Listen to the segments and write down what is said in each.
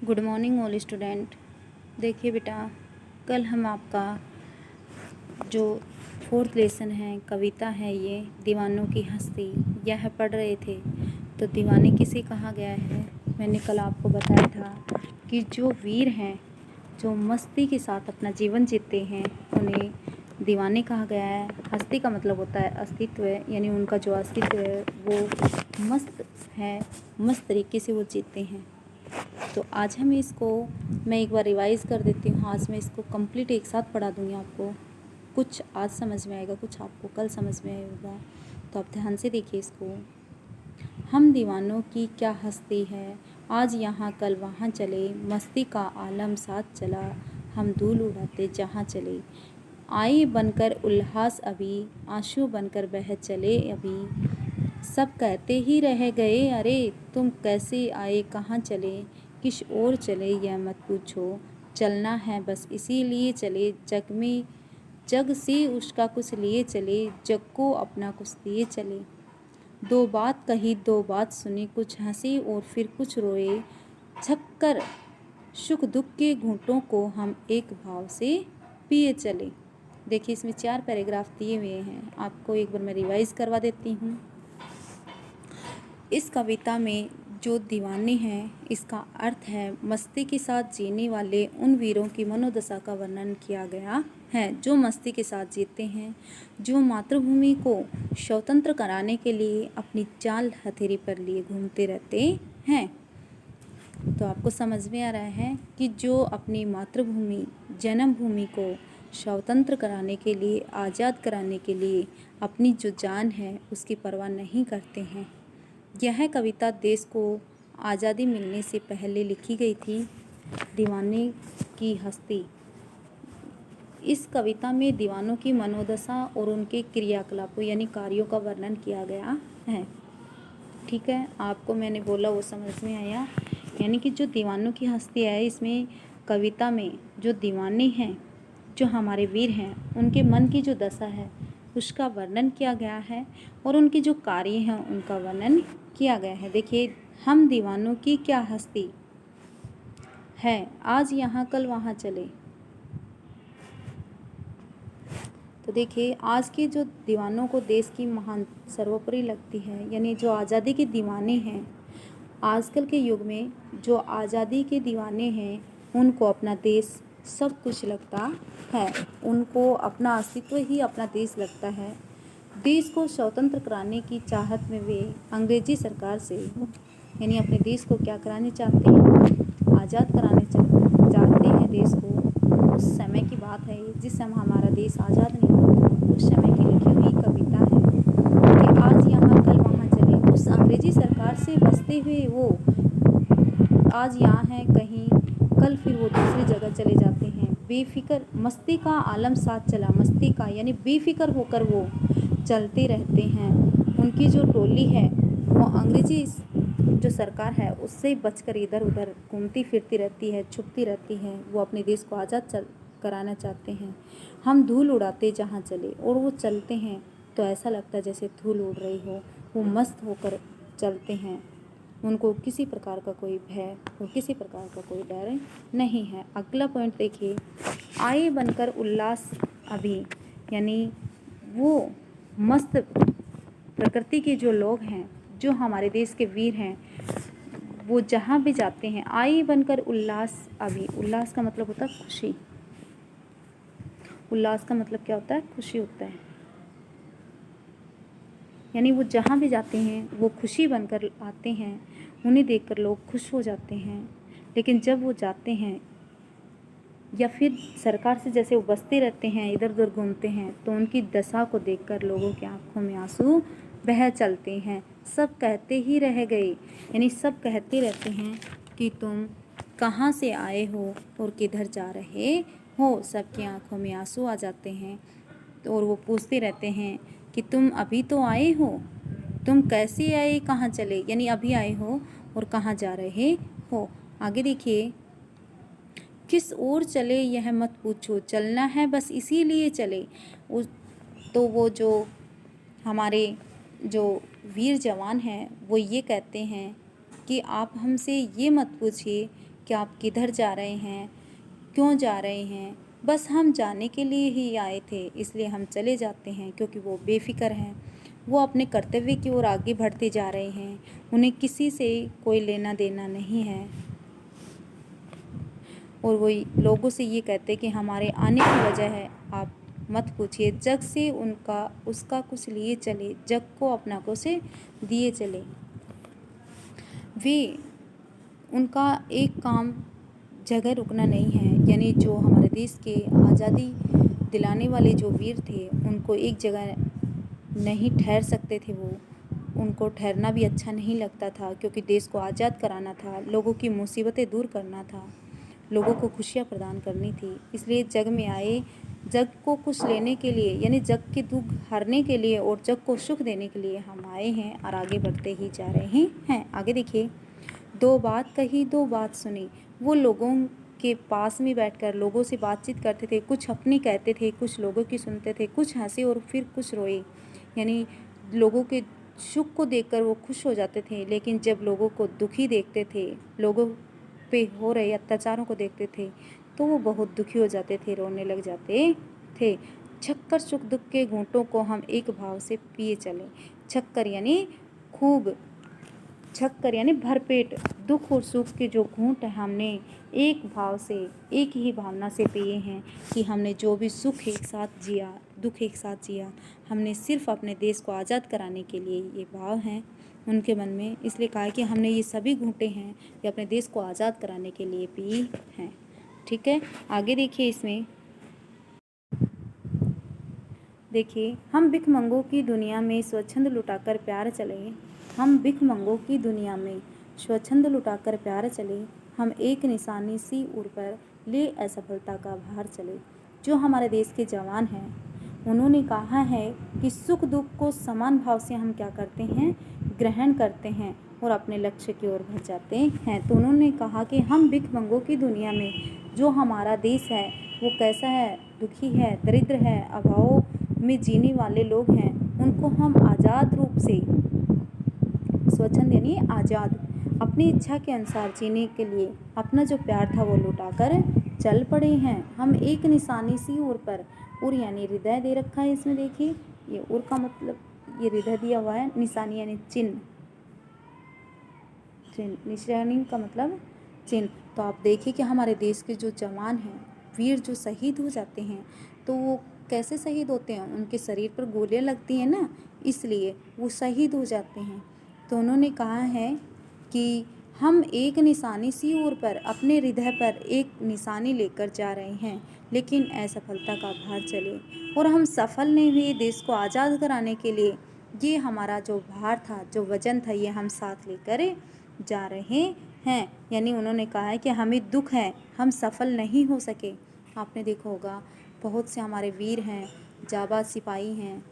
Good morning all student. देखिए बेटा, कल हम आपका जो फोर्थ लेसन है, कविता है, ये दीवानों की हस्ती, यह पढ़ रहे थे। तो दीवाने किसे कहा गया है? मैंने कल आपको बताया था कि जो वीर हैं, जो मस्ती के साथ अपना जीवन जीते हैं, उन्हें दीवाने कहा गया है। हस्ती का मतलब होता है अस्तित्व, यानी उनका जो अस्तित्व है वो मस्त है, मस्त तरीके से वो जीते हैं। तो आज हम इसको, मैं एक बार रिवाइज़ कर देती हूँ। आज मैं इसको कंप्लीट एक साथ पढ़ा दूँगी आपको। कुछ आज समझ में आएगा, कुछ आपको कल समझ में आएगा। तो आप ध्यान से देखिए इसको। हम दीवानों की क्या हस्ती है, आज यहाँ कल वहाँ चले, मस्ती का आलम साथ चला, हम धूल उड़ाते जहाँ चले। आए बनकर उल्लास अभी, आंसू बनकर बह चले अभी, सब कहते ही रह गए अरे तुम कैसे आए कहाँ चले, किस ओर चले यह मत पूछो, चलना है बस इसीलिए चले, जग में जग से उसका कुछ लिए चले, जग को अपना कुछ दिए चले। दो बात कही दो बात सुनी, कुछ हंसी और फिर कुछ रोए, छक्कर सुख दुख के घूंटों को हम एक भाव से पिए चले। देखिए इसमें 4 पैराग्राफ दिए हुए हैं, आपको एक बार मैं रिवाइज करवा देती हूँ। इस कविता में जो दीवाने हैं, इसका अर्थ है मस्ती के साथ जीने वाले उन वीरों की मनोदशा का वर्णन किया गया है जो मस्ती के साथ जीते हैं, जो मातृभूमि को स्वतंत्र कराने के लिए अपनी चाल हथेली पर लिए घूमते रहते हैं। तो आपको समझ में आ रहा है कि जो अपनी मातृभूमि, जन्मभूमि को स्वतंत्र कराने के लिए, आज़ाद कराने के लिए अपनी जो जान है उसकी परवाह नहीं करते हैं। यह कविता देश को आज़ादी मिलने से पहले लिखी गई थी। दीवाने की हस्ती। इस कविता में दीवानों की मनोदशा और उनके क्रियाकलापों यानी कार्यों का वर्णन किया गया है। ठीक है, आपको मैंने बोला वो समझ में आया। यानी कि जो दीवानों की हस्ती है, इसमें कविता में जो दीवाने हैं, जो हमारे वीर हैं, उनके मन की जो दशा है उसका वर्णन किया गया है और उनके जो कार्य हैं उनका वर्णन किया गया है। देखिए, हम दीवानों की क्या हस्ती है, आज यहाँ कल वहाँ चले। तो देखिए, आज के जो दीवानों को देश की महान सर्वोपरि लगती है, यानी जो आज़ादी के दीवाने हैं, आजकल के युग में जो आज़ादी के दीवाने हैं, उनको अपना देश सब कुछ लगता है। उनको अपना अस्तित्व ही अपना देश लगता है। देश को स्वतंत्र कराने की चाहत में वे अंग्रेजी सरकार से, यानी अपने देश को क्या कराने चाहते हैं, आज़ाद कराने चाहते हैं देश को। उस समय की बात है ये, जिस समय हमारा देश आज़ाद नहीं हुआ था, उस समय की लिखी हुई कविता है कि आज यहाँ कल वहाँ चले। उस अंग्रेजी सरकार से बचते हुए वो आज यहाँ हैं कहीं, कल फिर वो दूसरी जगह चले जाते हैं। बेफिक्र मस्ती का आलम साथ चला, मस्ती का यानी बेफिक्र होकर वो चलते रहते हैं। उनकी जो टोली है वो अंग्रेजी जो सरकार है उससे बचकर इधर उधर घूमती फिरती रहती है, छुपती रहती है। वो अपने देश को आज़ाद कराना चाहते हैं। हम धूल उड़ाते जहाँ चले, और वो चलते हैं तो ऐसा लगता है जैसे धूल उड़ रही हो। वो मस्त होकर चलते हैं, उनको किसी प्रकार का कोई भय और किसी प्रकार का कोई डर नहीं है। अगला पॉइंट देखिए, आए बनकर उल्लास अभी, यानी वो मस्त प्रकृति के जो लोग हैं, जो हमारे देश के वीर हैं, वो जहाँ भी जाते हैं आए बनकर उल्लास अभी। उल्लास का मतलब होता है खुशी। उल्लास का मतलब क्या होता है? खुशी होता है। यानी वो जहाँ भी जाते हैं वो खुशी बनकर आते हैं, उन्हें देखकर लोग खुश हो जाते हैं। लेकिन जब वो जाते हैं या फिर सरकार से जैसे वो बसते रहते हैं, इधर उधर घूमते हैं, तो उनकी दशा को देखकर लोगों की आंखों में आंसू बह चलते हैं। सब कहते ही रह गए, यानी सब कहते रहते हैं कि तुम कहाँ से आए हो और किधर जा रहे हो। सबकी आंखों में आंसू आ जाते हैं और वो पूछते रहते हैं कि तुम अभी तो आए हो, तुम कैसे आए, कहाँ चले, यानी अभी आए हो और कहाँ जा रहे हो। आगे देखिए, किस ओर चले यह मत पूछो, चलना है बस इसीलिए चले। तो वो जो हमारे जो वीर जवान हैं वो ये कहते हैं कि आप हमसे ये मत पूछिए कि आप किधर जा रहे हैं, क्यों जा रहे हैं। बस हम जाने के लिए ही आए थे, इसलिए हम चले जाते हैं, क्योंकि वो बेफिक्र हैं। वो अपने कर्तव्य की ओर आगे बढ़ते जा रहे हैं। उन्हें किसी से कोई लेना देना नहीं है। और वही लोगों से ये कहते कि हमारे आने की वजह है, आप मत पूछिए। जग से उसका कुछ लिए चले, जग को अपना को से दिए चले। वे उनका एक काम जगह रुकना नहीं है, यानी जो हमारे देश के आज़ादी दिलाने वाले जो वीर थे, उनको एक जगह नहीं ठहर सकते थे। वो उनको ठहरना भी अच्छा नहीं लगता था, क्योंकि देश को आज़ाद कराना था, लोगों की मुसीबतें दूर करना था, लोगों को खुशियाँ प्रदान करनी थी। इसलिए जग में आए, जग को कुछ लेने के लिए, यानी जग के दुख हरने के लिए और जग को सुख देने के लिए हम आए हैं और आगे बढ़ते ही जा रहे हैं। आगे देखिए, दो बात कही दो बात सुनी। वो लोगों के पास में बैठकर लोगों से बातचीत करते थे, कुछ अपनी कहते थे, कुछ लोगों की सुनते थे, कुछ हंसे और फिर कुछ रोए। यानी लोगों के सुख को देखकर वो खुश हो जाते थे, लेकिन जब लोगों को दुखी देखते थे, लोगों पे हो रहे अत्याचारों को देखते थे, तो वो बहुत दुखी हो जाते थे, रोने लग जाते थे। छक्कर सुख दुख के घूंटों को हम एक भाव से पिए चले। छक्कर यानी खूब, छक्कर यानी भरपेट। दुख और सुख के जो घूंट हमने एक भाव से, एक ही भावना से पिए हैं कि हमने जो भी सुख एक साथ जिया, दुख एक साथ जिया, हमने सिर्फ अपने देश को आज़ाद कराने के लिए ये भाव हैं उनके मन में। इसलिए कहा कि हमने ये सभी घूंटे हैं ये अपने देश को आज़ाद कराने के लिए पी हैं। ठीक है, आगे देखिए। इसमें देखिए, हम भिखमंगों की दुनिया में स्वच्छंद लुटाकर प्यार चले। हम भिखमंगों की दुनिया में स्वच्छंद लुटाकर प्यार चले। हम एक निशानी सी उड़ पर ले असफलता का भार चले। जो हमारे देश के जवान हैं, उन्होंने कहा है कि सुख दुख को समान भाव से हम क्या करते हैं, ग्रहण करते हैं और अपने लक्ष्य की ओर बढ़ जाते हैं। तो उन्होंने कहा कि हम भिखमंगों की दुनिया में, जो हमारा देश है वो कैसा है, दुखी है, दरिद्र है, अभाव में जीने वाले लोग हैं, उनको हम आज़ाद रूप से, स्वच्छंद यानी आज़ाद, अपनी इच्छा के अनुसार जीने के लिए अपना जो प्यार था वो लुटाकर चल पड़े हैं। हम एक निशानी सी उर पर, उर यानी हृदय दे रखा है इसमें। देखिए, ये उर का मतलब, ये हृदय दिया हुआ है, निशानी यानी चिन्ह, चिन्ह, निशानी का मतलब चिन्ह। तो आप देखिए कि हमारे देश के जो जवान हैं, वीर जो शहीद हो जाते हैं, तो वो कैसे शहीद होते हैं, उनके शरीर पर गोलियां लगती हैं ना, इसलिए वो शहीद हो जाते हैं। तो उन्होंने कहा है कि हम एक निशानी सी ओर पर, अपने हृदय पर एक निशानी लेकर जा रहे हैं, लेकिन असफलता का भार चले और हम सफल नहीं हुए देश को आज़ाद कराने के लिए। ये हमारा जो भार था, जो वजन था, ये हम साथ लेकर जा रहे हैं। यानी उन्होंने कहा है कि हमें दुख है, हम सफल नहीं हो सके। आपने देखा होगा, बहुत से हमारे वीर हैं, जाबाज सिपाही हैं,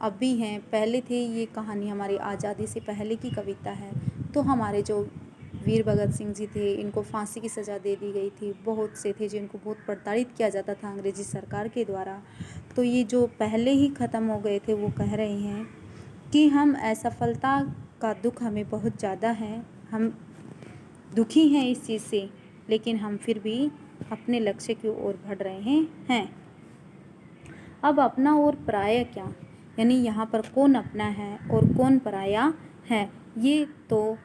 अब भी हैं, पहले थे। ये कहानी हमारी आज़ादी से पहले की कविता है। तो हमारे जो वीर भगत सिंह जी थे, इनको फांसी की सज़ा दे दी गई थी। बहुत से थे जिनको बहुत प्रताड़ित किया जाता था अंग्रेजी सरकार के द्वारा। तो ये जो पहले ही ख़त्म हो गए थे, वो कह रहे हैं कि हम असफलता का दुख हमें बहुत ज़्यादा है, हम दुखी हैं इस चीज़ से, लेकिन हम फिर भी अपने लक्ष्य की ओर बढ़ रहे हैं। अब अपना और पराया क्या, यानी यहाँ पर कौन अपना है और कौन पराया है, ये तो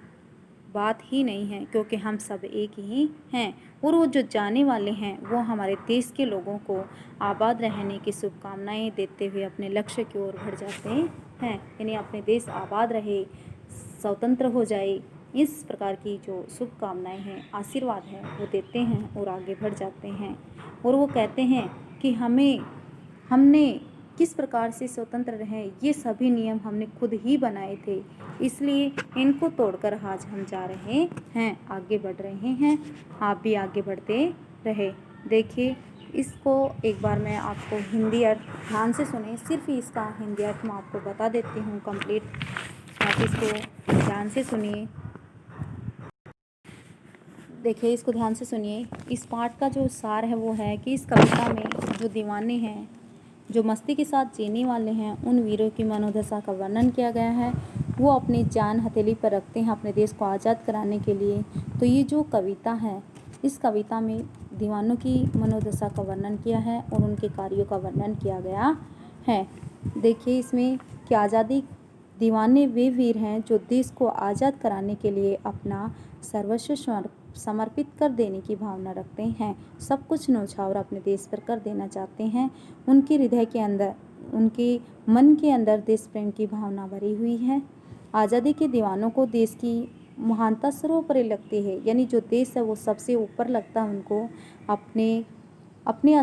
बात ही नहीं है, क्योंकि हम सब एक ही हैं। और वो जो जाने वाले हैं, वो हमारे देश के लोगों को आबाद रहने की शुभकामनाएं देते हुए अपने लक्ष्य की ओर बढ़ जाते हैं। यानी अपने देश आबाद रहे, स्वतंत्र हो जाए, इस प्रकार की जो शुभकामनाएं हैं, आशीर्वाद है, वो देते हैं और आगे बढ़ जाते हैं। और वो कहते हैं कि हमने किस प्रकार से स्वतंत्र रहें, ये सभी नियम हमने खुद ही बनाए थे, इसलिए इनको तोड़कर आज हम जा रहे हैं, आगे बढ़ रहे हैं। आप भी आगे बढ़ते रहे। देखिए, इसको एक बार मैं आपको हिंदी अर्थ ध्यान से सुने, सिर्फ इसका हिंदी अर्थ मैं आपको बता देती हूँ कंप्लीट। आप इसको ध्यान से सुनिए। देखिए, इसको ध्यान से सुनिए। इस पाठ का जो सार है वो है कि इस कविता में जो दीवाने हैं, जो मस्ती के साथ जीने वाले हैं, उन वीरों की मनोदशा का वर्णन किया गया है, वो अपनी जान हथेली पर रखते हैं अपने देश को आज़ाद कराने के लिए। तो ये जो कविता है, इस कविता में दीवानों की मनोदशा का वर्णन किया है और उनके कार्यों का वर्णन किया गया है। देखिए इसमें कि आज़ादी दीवाने वे वीर हैं जो देश को आज़ाद कराने के लिए अपना सर्वस्व समर्पित कर देने की भावना रखते हैं। सब कुछ न्यौछावर अपने देश पर कर देना चाहते हैं। उनके हृदय के अंदर, उनके मन के अंदर देश प्रेम की भावना भरी हुई है। आज़ादी के दीवानों को देश की महानता सर्वोपरि लगती है, यानी जो देश है वो सबसे ऊपर लगता है उनको। अपने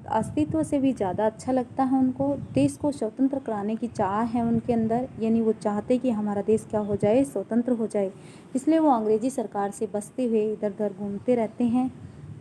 अस्तित्व से भी ज़्यादा अच्छा लगता है उनको। देश को स्वतंत्र कराने की चाह है उनके अंदर, यानी वो चाहते कि हमारा देश क्या हो जाए, स्वतंत्र हो जाए। इसलिए वो अंग्रेजी सरकार से बचते हुए इधर उधर घूमते रहते हैं,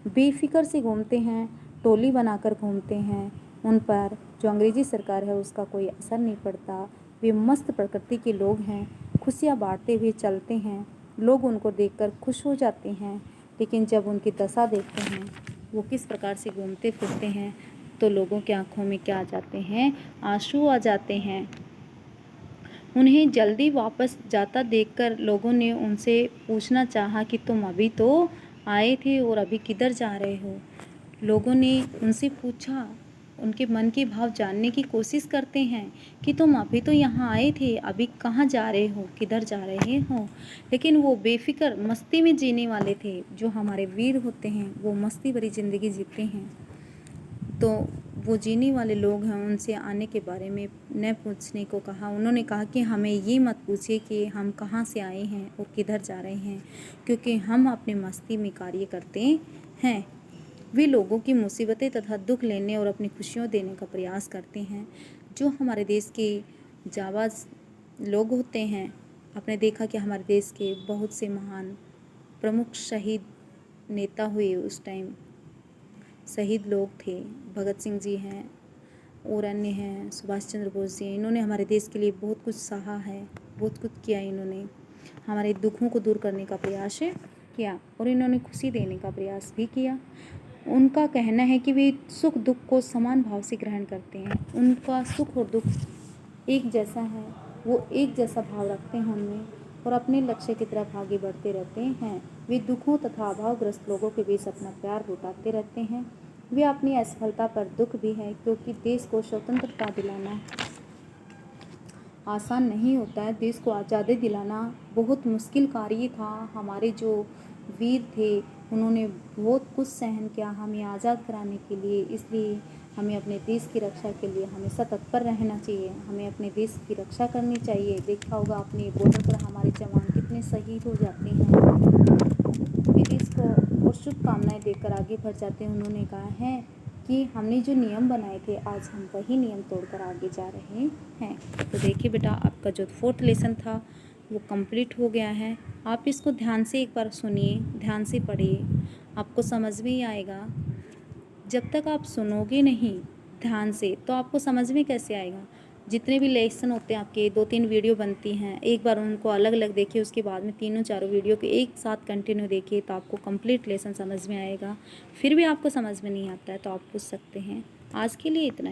बेफिक्र से घूमते हैं, टोली बनाकर घूमते हैं। उन पर जो अंग्रेजी सरकार है उसका कोई असर नहीं पड़ता। वे मस्त प्रकृति के लोग हैं, खुशियाँ बांटते हुए चलते हैं। लोग उनको देखकर खुश हो जाते हैं, लेकिन जब उनकी दशा देखते हैं वो किस प्रकार से घूमते फिरते हैं तो लोगों की आंखों में क्या आ जाते हैं, आंसू आ जाते हैं। उन्हें जल्दी वापस जाता देखकर लोगों ने उनसे पूछना चाहा कि तुम अभी तो आए थे और अभी किधर जा रहे हो। लोगों ने उनसे पूछा, उनके मन के भाव जानने की कोशिश करते हैं कि तुम अभी तो यहाँ आए थे, अभी कहाँ जा रहे हो, किधर जा रहे हो। लेकिन वो बेफिक्र मस्ती में जीने वाले थे। जो हमारे वीर होते हैं वो मस्ती भरी ज़िंदगी जीते हैं। तो वो जीने वाले लोग हैं, उनसे आने के बारे में न पूछने को कहा। उन्होंने कहा कि हमें ये मत पूछिए कि हम कहाँ से आए हैं और किधर जा रहे हैं, क्योंकि हम अपने मस्ती में कार्य करते हैं। वे लोगों की मुसीबतें तथा दुख लेने और अपनी खुशियों देने का प्रयास करते हैं। जो हमारे देश के जाबाज लोग होते हैं, आपने देखा कि हमारे देश के बहुत से महान प्रमुख शहीद नेता हुए उस टाइम, शहीद लोग थे। भगत सिंह जी हैं और अन्य हैं, सुभाष चंद्र बोस जी हैं। इन्होंने हमारे देश के लिए बहुत कुछ सहा है, बहुत कुछ किया। इन्होंने हमारे दुखों को दूर करने का प्रयास किया और इन्होंने खुशी देने का प्रयास भी किया। उनका कहना है कि वे सुख दुख को समान भाव से ग्रहण करते हैं। उनका सुख और दुख एक जैसा है, वो एक जैसा भाव रखते हैं उनमें और अपने लक्ष्य की तरफ आगे बढ़ते रहते हैं। वे दुखों तथा अभावग्रस्त लोगों के बीच अपना प्यार लुटाते रहते हैं। वे अपनी असफलता पर दुख भी है, क्योंकि देश को स्वतंत्रता दिलाना आसान नहीं होता है। देश को आज़ादी दिलाना बहुत मुश्किल कार्य था। हमारे जो वीर थे उन्होंने बहुत कुछ सहन किया हमें आज़ाद कराने के लिए। इसलिए हमें अपने देश की रक्षा के लिए हमेशा तत्पर रहना चाहिए। हमें अपने देश की रक्षा करनी चाहिए। देखा होगा अपने बॉर्डर पर हमारे जवान कितने शहीद हो जाते हैं, वे देश को और शुभकामनाएं देकर आगे बढ़ जाते हैं। उन्होंने कहा है कि हमने जो नियम बनाए थे आज हम वही नियम तोड़कर आगे जा रहे हैं। तो देखिए बेटा, आपका जो 4th लेसन था वो कंप्लीट हो गया है। आप इसको ध्यान से एक बार सुनिए, ध्यान से पढ़िए, आपको समझ में ही आएगा। जब तक आप सुनोगे नहीं ध्यान से तो आपको समझ में कैसे आएगा। जितने भी लेसन होते हैं आपके, 2-3 वीडियो बनती हैं, एक बार उनको अलग अलग देखिए, उसके बाद में 3-4 वीडियो के एक साथ कंटिन्यू देखिए तो आपको कंप्लीट लेसन समझ में आएगा। फिर भी आपको समझ में नहीं आता है तो आप पूछ सकते हैं। आज के लिए इतना।